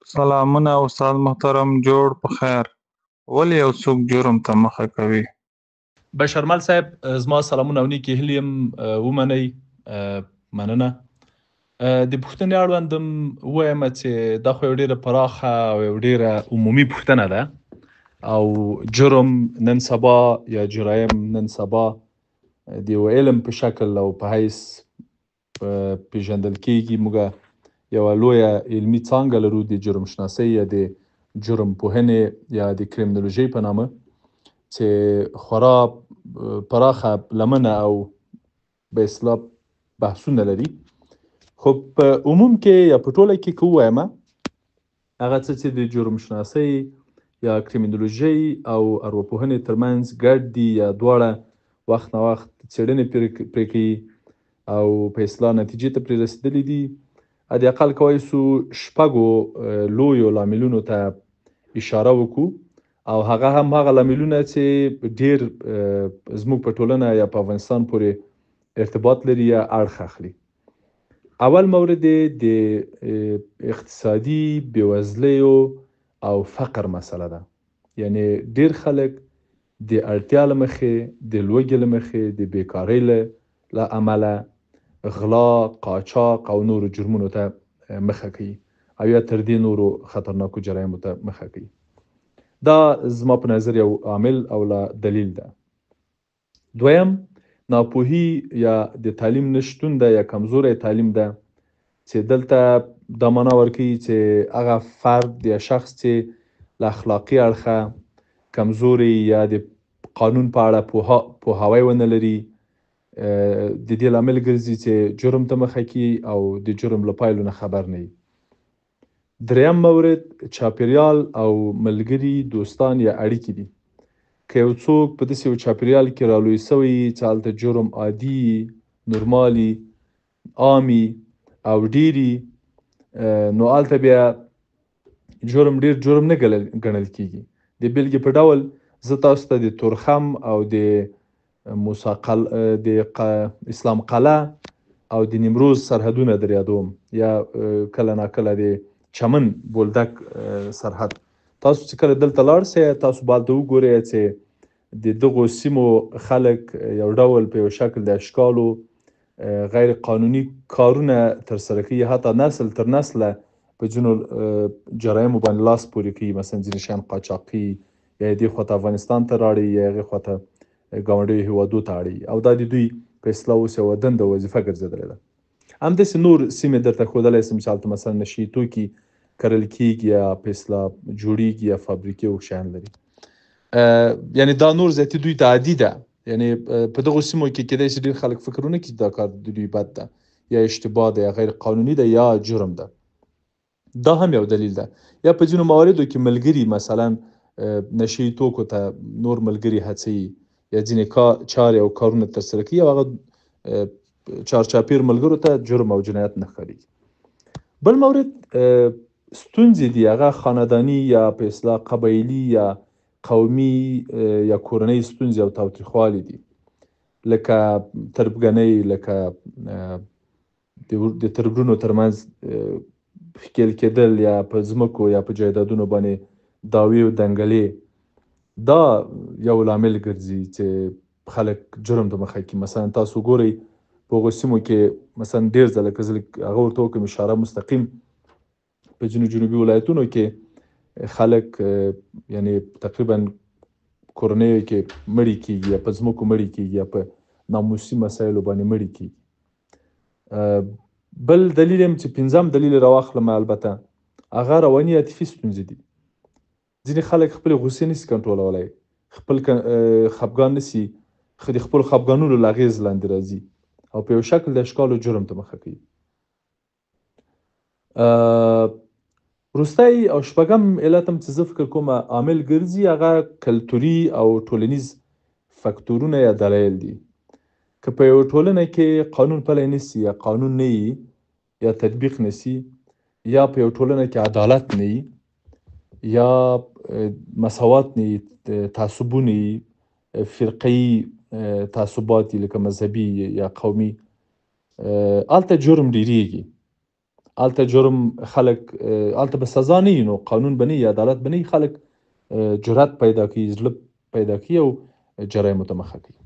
سلامونه استاد محترم جوړ په خیر. ولې یو څوک جرم ته مخه کوي؟ بشرمل صاحب زما سلامونه او نیکې هیلې هم ومنئ. مننه. د پوښتنې اړوند ووایم چې دا خو یو ډېره پراخه او یو ډېره عمومي پوښتنه ده او جرم نن سبا یا جرایم نن سبا د یو علم په شکل او په حیث پیژندل کېږي. موږ یوه لویه علمي څانګه لرو د جرم شناسۍ یا د جرم پوهنې یا د کریمینولوژۍ په نامه چې خورا پراخه لمنه او به اصطلاح بحثونه لري. خو په عموم کې یا په ټوله کې که ووایم هغه څه چې د جرم شناسۍ یا کریمینولوژۍ او ارواپوهنې ترمنځ ګډ دي یا دواړه وخت نه وخت څېړنې پرې کوي او په اصطلاح نتیجې ته پرې رسېدلي دي. حد اقل کولی سو شپږو لویو لاملونو ته اشاره وکړو او هغه هم هغه لاملونه چې ډېر زموږ په ټولنه یا په افغانستان پورې ارتباط لري یا اړخ اخلي. اول مورد د اقتصادي بېوزلیو او فقر مسله ده. یعنی ډېر خلک د اړتیا له مخې، د لوږې له مخې، د بیکارۍ له امله غلا، قاچاق او نورو جرمونو ته مخه کوي او یا تر دې نورو خطرناکو جرایمو ته مخه کوي. دا زما په نظر یو عامل او لا دلیل ده. دویم ناپوهي یا د تعلیم نشتون ده یا کمزوری تعلیم ده چې دلته دا معنا ورکوي چې هغه فرد یا شخص چې له اخلاقي اړخه کمزوری یا د قانون په اړه پوهاوی ونه لري د دې لامل ګرځي چې جرم ته مخه کړي او د جرم له پایلو نه خبر نه وي. دریم مورد چاپیریال او ملګري دوستان یا اړیکې دي. که یو څوک په داسې یو چاپیریال کې رالوی سوی چې هلته جرم عادي، نورمالي، عامي او ډیري نو هلته بیا جرم ډیر جرم نه ګڼل کیږي. د بیلګې په ډول زه تاسو ته د تورخم او د اسلام قلعه او د نیمروز سرحدونه در یادوم یا کله ناکله د چمن بولدک سرحد. تاسو چې کله دلته لاړ سئ تاسو به هلته وګورئ چې د دغو سیمو خلک یو ډول په یو شکل د اشکالو غیر قانوني کارونه ترسره کوي، حتی نسل تر نسله په ځینو جرایمو باندې لاس پورې کوي. مثلا ځینې شیان قاچاقي یا دې خواته افغانستان ته راړي یا هغې خواته ګاونډیو هیوادو ته اړوي او دا د دوی په اصطلاح اوس یوه دنده وظیفه ګرځېدلې ده. همداسې نور سیمې درته ښودلی شم چې هلته مثلا نشي توکي کرل کېږي یا په اصطلاح جوړېږي یا فابریکې او شیان لري. یعنې دا نور زیاتي دوی ته عادي ده. یعنې په دغو سیمو کې کیدای شي ډېر خلک فکر ونه کړي دا کار د دوی بد ده یا اشتباه ده یا غیر قانوني ده یا جرم ده. دا هم یو دلیل ده. یا په ځینو مواردو کې ملګري مثلا نشي توکو ته نور ملګري هڅوي یا ځینې چارې او کارونه ترسره کوي او هغه چارچاپیر ملګرو ته جرم او جنایت نه ښکارېږي. بل مورد ستونزې دي، هغه خانداني یا په اصطلاح قبایلي یا قومي یا کورنۍ ستونزې او تاوتریخوالي دي، لکه تربګنۍ، لکه د تربرونو ترمنځ ښکېل کېدل یا په ځمکو یا په جایدادونو باندې دعوې او دنګلې. دا یو لامل ګرځي چې خلک جرم ته مخه کړي. مثلا تاسو ګورئ په هغو سیمو کې مثلا ډېر ځله که زه هغه ورته وکړم اشاره مستقیم په ځینو جنوبي ولایتونو کې خلک یعنې تقریبا کورنیو کې مړي کېږي یا په ځمکو مړي کېږي یا په ناموسي مسایلو باندې مړي کېږي. بل دلیل هم چې پنځم دلیل راواخلم البته هغه رواني عاطفي ستونزې دي. ځینې خلک خپلې غوسې نشي کنټرولولی، خپل خفګان نشي د خپلو خفګانونو له اغېز لاندې راځي او په یو شکل د اشکالو جرم ته مخه کوي. وروستی او شپږم علت هم چې زه فکر کوم عامل ګرځي هغه کلتوري او ټولنیز فکتورونه یا دلایل دي. که په یو ټولنه کې قانون پلی نشي یا قانون نه وي یا تطبیق نشي یا په یو ټولنه کې عدالت نه وي یا مساوات نه وي، تعصبونه وي، فرقه‌ي تعصبات لکه مذهبي یا قومي، هلته جرم ډیریږي هلته جرم خلک هلته به سزا نه وي، نو قانون به نه وي، عدالت به نه وي، خلک جرأت پیدا کوي، زړه پیدا کوي او جرایمو ته مخه کوي.